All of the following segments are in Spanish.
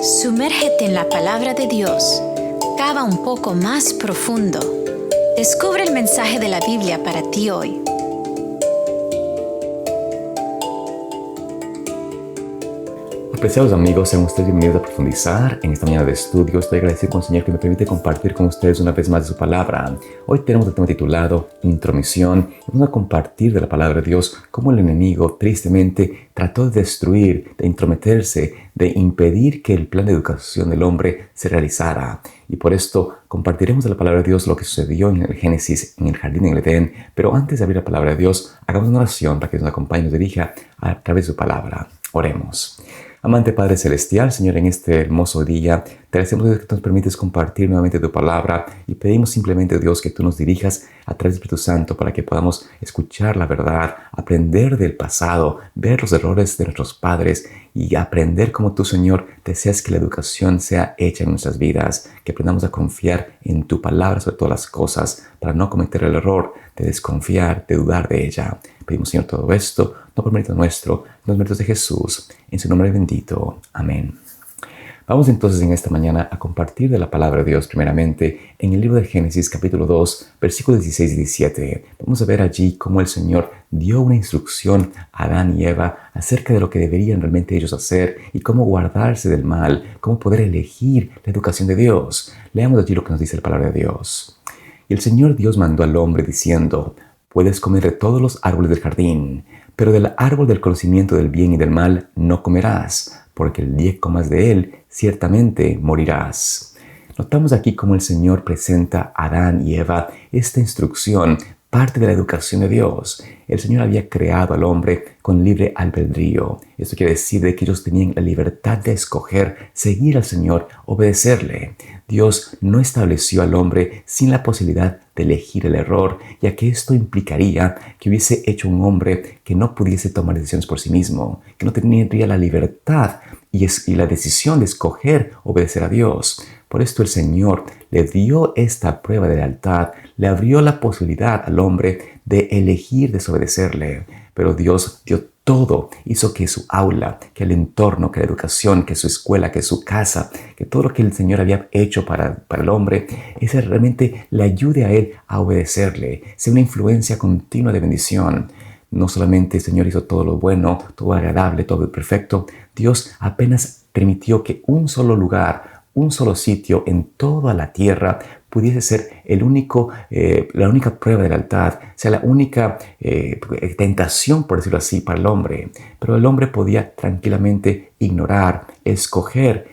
Sumérgete en la palabra de Dios. Cava un poco más profundo. Descubre el mensaje de la Biblia para ti hoy. Apreciados amigos, sean ustedes bienvenidos a profundizar en esta mañana de estudio. Estoy agradecido con el Señor que me permite compartir con ustedes una vez más de su palabra. Hoy tenemos el tema titulado Intromisión. Vamos a compartir de la palabra de Dios cómo el enemigo tristemente trató de destruir, de intrometerse, de impedir que el plan de educación del hombre se realizara. Y por esto compartiremos de la palabra de Dios lo que sucedió en el Génesis, en el jardín en el Edén. Pero antes de abrir la palabra de Dios, hagamos una oración para que nos acompañe y nos dirija a través de su palabra. Oremos. Amante Padre Celestial, Señor, en este hermoso día, te agradecemos Dios, que tú nos permites compartir nuevamente tu palabra y pedimos simplemente, Dios, que tú nos dirijas a través del Espíritu Santo para que podamos escuchar la verdad, aprender del pasado, ver los errores de nuestros padres y aprender como tú, Señor, deseas que la educación sea hecha en nuestras vidas, que aprendamos a confiar en tu palabra sobre todas las cosas para no cometer el error de desconfiar, de dudar de ella. Pedimos, Señor, todo esto, no por mérito nuestro, en los méritos de Jesús, en su nombre bendito. Amén. Vamos entonces en esta mañana a compartir de la palabra de Dios primeramente en el libro de Génesis capítulo 2, versículos 16 y 17. Vamos a ver allí cómo el Señor dio una instrucción a Adán y Eva acerca de lo que deberían realmente ellos hacer y cómo guardarse del mal, cómo poder elegir la educación de Dios. Leamos allí lo que nos dice la palabra de Dios. Y el Señor Dios mandó al hombre diciendo: puedes comer de todos los árboles del jardín, pero del árbol del conocimiento del bien y del mal no comerás, porque el día que comas de él, ciertamente morirás. Notamos aquí cómo el Señor presenta a Adán y Eva esta instrucción, parte de la educación de Dios. El Señor había creado al hombre con libre albedrío. Esto quiere decir de que ellos tenían la libertad de escoger, seguir al Señor, obedecerle. Dios no estableció al hombre sin la posibilidad de elegir el error, ya que esto implicaría que hubiese hecho un hombre que no pudiese tomar decisiones por sí mismo, que no tendría la libertad y la decisión de escoger obedecer a Dios. Por esto el Señor le dio esta prueba de lealtad, le abrió la posibilidad al hombre de elegir desobedecerle. Pero Dios dio todo, hizo que su aula, que el entorno, que la educación, que su escuela, que su casa, que todo lo que el Señor había hecho para el hombre, ese realmente le ayude a él a obedecerle, sea una influencia continua de bendición. No solamente el Señor hizo todo lo bueno, todo agradable, todo perfecto, Dios apenas permitió que un solo lugar, un solo sitio en toda la tierra pudiese ser la única prueba de lealtad, sea la única tentación, por decirlo así, para el hombre. Pero el hombre podía tranquilamente ignorar, escoger,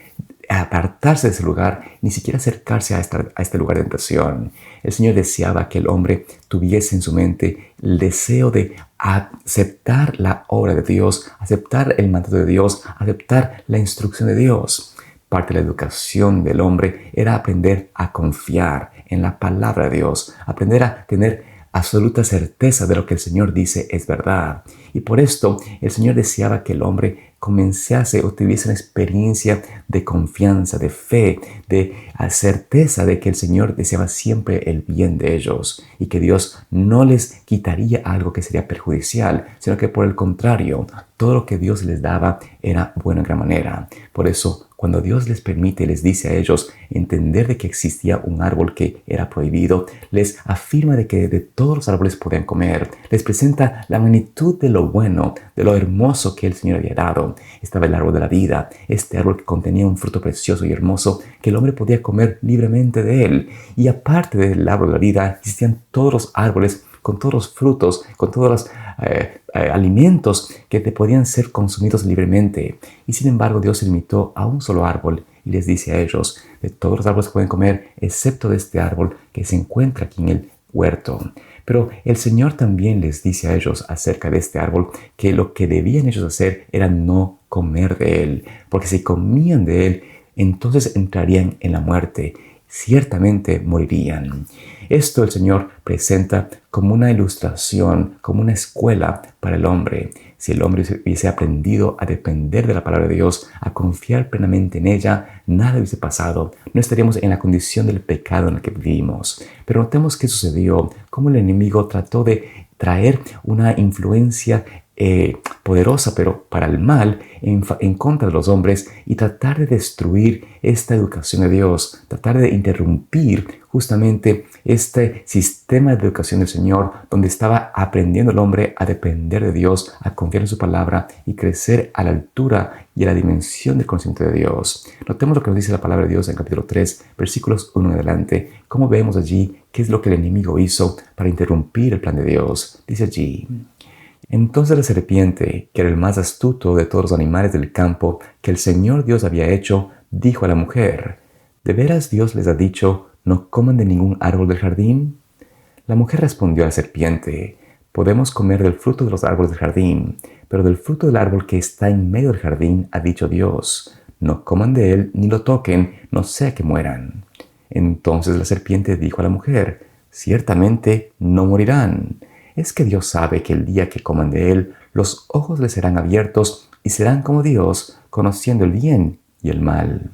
apartarse de ese lugar, ni siquiera acercarse a este lugar de tentación. El Señor deseaba que el hombre tuviese en su mente el deseo de aceptar la obra de Dios, aceptar el mandato de Dios, aceptar la instrucción de Dios. Parte de la educación del hombre era aprender a confiar en la palabra de Dios, aprender a tener absoluta certeza de lo que el Señor dice es verdad. Y por esto el Señor deseaba que el hombre comenzase o tuviese una experiencia de confianza, de fe, de certeza de que el Señor deseaba siempre el bien de ellos y que Dios no les quitaría algo que sería perjudicial, sino que por el contrario, todo lo que Dios les daba era bueno en gran manera. Por eso, cuando Dios les permite, les dice a ellos entender de que existía un árbol que era prohibido, les afirma de que de todos los árboles podían comer, les presenta la magnitud de lo bueno, de lo hermoso que el Señor había dado. Estaba el árbol de la vida, este árbol que contenía un fruto precioso y hermoso que el hombre podía comer libremente de él. Y aparte del árbol de la vida, existían todos los árboles con todos los frutos, con todos los alimentos que podían ser consumidos libremente. Y sin embargo, Dios se limitó a un solo árbol y les dice a ellos: de todos los árboles pueden comer, excepto de este árbol que se encuentra aquí en el huerto. Pero el Señor también les dice a ellos acerca de este árbol que lo que debían ellos hacer era no comer de él, porque si comían de él, entonces entrarían en la muerte. Ciertamente morirían. Esto el Señor presenta como una ilustración, como una escuela para el hombre. Si el hombre hubiese aprendido a depender de la palabra de Dios, a confiar plenamente en ella, nada hubiese pasado. No estaríamos en la condición del pecado en la que vivimos. Pero notemos qué sucedió, cómo el enemigo trató de traer una influencia poderosa, pero para el mal, en contra de los hombres, y tratar de destruir esta educación de Dios, tratar de interrumpir justamente este sistema de educación del Señor, donde estaba aprendiendo el hombre a depender de Dios, a confiar en su palabra y crecer a la altura y a la dimensión del conocimiento de Dios. Notemos lo que nos dice la palabra de Dios en capítulo 3, versículos 1 en adelante. Cómo vemos allí qué es lo que el enemigo hizo para interrumpir el plan de Dios. Dice allí: entonces la serpiente, que era el más astuto de todos los animales del campo que el Señor Dios había hecho, dijo a la mujer: ¿de veras Dios les ha dicho, no coman de ningún árbol del jardín? La mujer respondió a la serpiente: podemos comer del fruto de los árboles del jardín, pero del fruto del árbol que está en medio del jardín ha dicho Dios, no coman de él ni lo toquen, no sea que mueran. Entonces la serpiente dijo a la mujer: ciertamente no morirán. Es que Dios sabe que el día que coman de él, los ojos les serán abiertos y serán como Dios, conociendo el bien y el mal.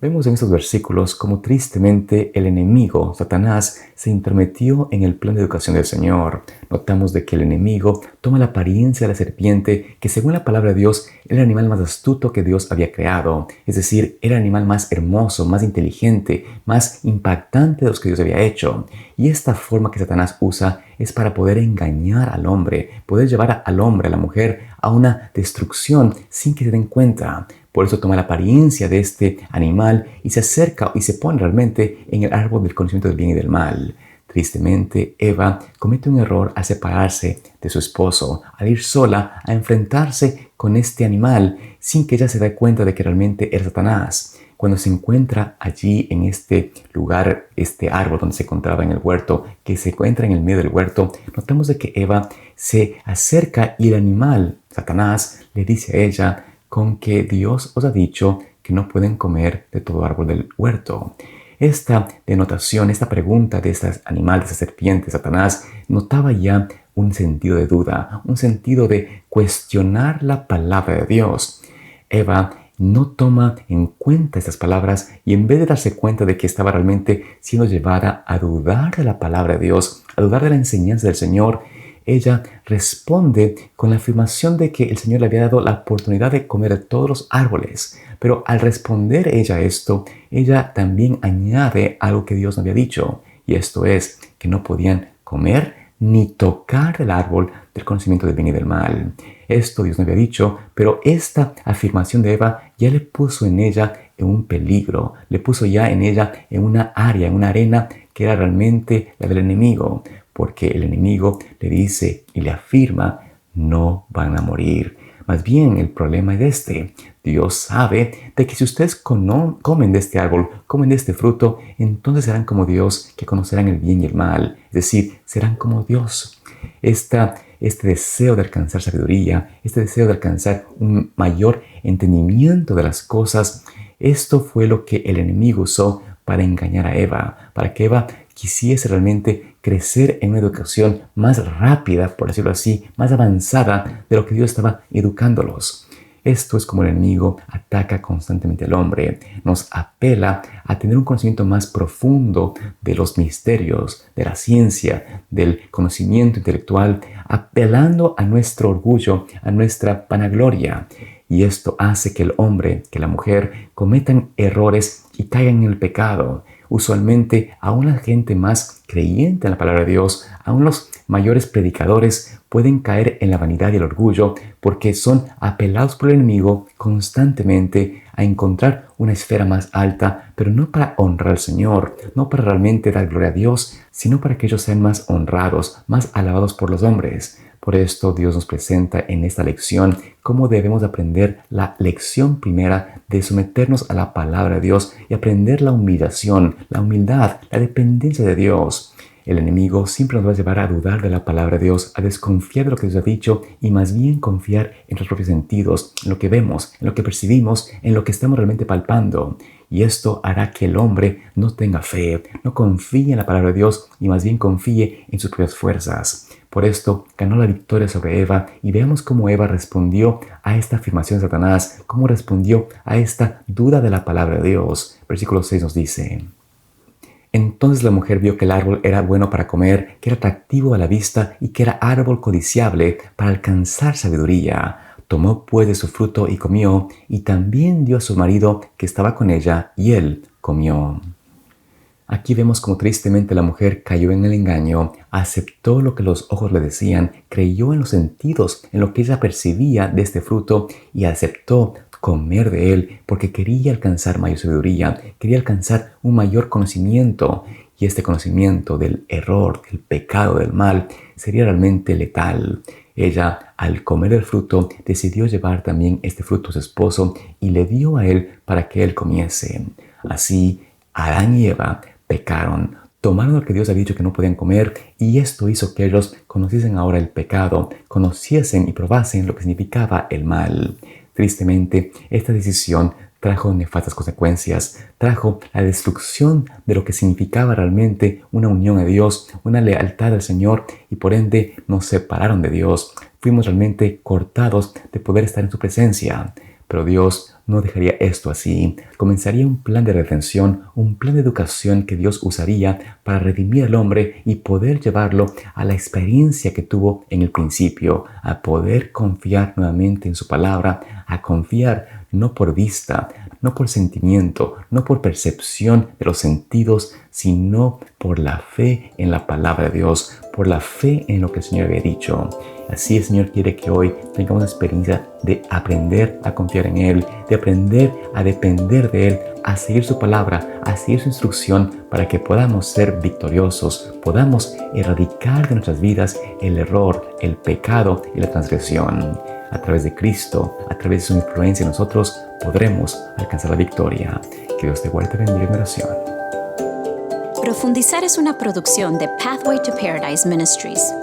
Vemos en estos versículos cómo tristemente el enemigo, Satanás, se intrometió en el plan de educación del Señor. Notamos de que el enemigo toma la apariencia de la serpiente, que según la palabra de Dios era el animal más astuto que Dios había creado. Es decir, era el animal más hermoso, más inteligente, más impactante de los que Dios había hecho. Y esta forma que Satanás usa es para poder engañar al hombre, poder llevar al hombre, a la mujer, a una destrucción sin que se den cuenta. Por eso toma la apariencia de este animal y se acerca y se pone realmente en el árbol del conocimiento del bien y del mal. Tristemente, Eva comete un error al separarse de su esposo, al ir sola a enfrentarse con este animal sin que ella se dé cuenta de que realmente era Satanás. Cuando se encuentra allí en este lugar, este árbol donde se encontraba en el huerto, que se encuentra en el medio del huerto, notamos de que Eva se acerca y el animal, Satanás, le dice a ella: con que Dios os ha dicho que no pueden comer de todo árbol del huerto. Esta denotación, esta pregunta de este animal, de esta serpiente, Satanás, notaba ya un sentido de duda, un sentido de cuestionar la palabra de Dios. Eva no toma en cuenta estas palabras y en vez de darse cuenta de que estaba realmente siendo llevada a dudar de la palabra de Dios, a dudar de la enseñanza del Señor, ella responde con la afirmación de que el Señor le había dado la oportunidad de comer de todos los árboles. Pero al responder ella esto, ella también añade algo que Dios no había dicho. Y esto es que no podían comer ni tocar el árbol del conocimiento del bien y del mal. Esto Dios no había dicho, pero esta afirmación de Eva ya le puso en ella en un peligro. Le puso ya en ella en una área, en una arena que era realmente la del enemigo. Porque el enemigo le dice y le afirma: no van a morir. Más bien el problema es este: Dios sabe de que si ustedes comen de este árbol, comen de este fruto, entonces serán como Dios, que conocerán el bien y el mal. Es decir, serán como Dios. Este deseo de alcanzar sabiduría, este deseo de alcanzar un mayor entendimiento de las cosas, esto fue lo que el enemigo usó para engañar a Eva, para que Eva quisiese realmente crecer en una educación más rápida, por decirlo así, más avanzada de lo que Dios estaba educándolos. Esto es como el enemigo ataca constantemente al hombre, nos apela a tener un conocimiento más profundo de los misterios, de la ciencia, del conocimiento intelectual, apelando a nuestro orgullo, a nuestra vanagloria. Y esto hace que el hombre, que la mujer cometan errores y caigan en el pecado. Usualmente, aún la gente más creyente en la palabra de Dios, aún los mayores predicadores pueden caer en la vanidad y el orgullo porque son apelados por el enemigo constantemente a encontrar una esfera más alta, pero no para honrar al Señor, no para realmente dar gloria a Dios, sino para que ellos sean más honrados, más alabados por los hombres. Por esto Dios nos presenta en esta lección cómo debemos aprender la lección primera de someternos a la palabra de Dios y aprender la humillación, la humildad, la dependencia de Dios. El enemigo siempre nos va a llevar a dudar de la palabra de Dios, a desconfiar de lo que Dios ha dicho y más bien confiar en nuestros propios sentidos, en lo que vemos, en lo que percibimos, en lo que estamos realmente palpando. Y esto hará que el hombre no tenga fe, no confíe en la palabra de Dios y más bien confíe en sus propias fuerzas. Por esto ganó la victoria sobre Eva y veamos cómo Eva respondió a esta afirmación de Satanás, cómo respondió a esta duda de la palabra de Dios. Versículo 6 nos dice: Entonces la mujer vio que el árbol era bueno para comer, que era atractivo a la vista y que era árbol codiciable para alcanzar sabiduría. Tomó pues de su fruto y comió, y también dio a su marido que estaba con ella, y él comió. Aquí vemos cómo tristemente la mujer cayó en el engaño, aceptó lo que los ojos le decían, creyó en los sentidos, en lo que ella percibía de este fruto y aceptó comer de él porque quería alcanzar mayor sabiduría, quería alcanzar un mayor conocimiento. Y este conocimiento del error, del pecado, del mal, sería realmente letal. Ella, al comer el fruto, decidió llevar también este fruto a su esposo y le dio a él para que él comiese. Así, Adán y Eva pecaron, tomaron lo que Dios había dicho que no podían comer, y esto hizo que ellos conociesen ahora el pecado, conociesen y probasen lo que significaba el mal. Tristemente, esta decisión trajo nefastas consecuencias, trajo la destrucción de lo que significaba realmente una unión a Dios, una lealtad al Señor, y por ende nos separaron de Dios. Fuimos realmente cortados de poder estar en su presencia. Pero Dios no dejaría esto así. Comenzaría un plan de redención, un plan de educación que Dios usaría para redimir al hombre y poder llevarlo a la experiencia que tuvo en el principio, a poder confiar nuevamente en su palabra, a confiar no por vista, no por sentimiento, no por percepción de los sentidos, sino por la fe en la palabra de Dios, por la fe en lo que el Señor había dicho. Así el Señor quiere que hoy tengamos la experiencia de aprender a confiar en Él, de aprender a depender de Él, a seguir su palabra, a seguir su instrucción para que podamos ser victoriosos, podamos erradicar de nuestras vidas el error, el pecado y la transgresión. A través de Cristo, a través de su influencia en nosotros, podremos alcanzar la victoria. Que Dios te guarde y bendiga en oración. Profundizar es una producción de Pathway to Paradise Ministries.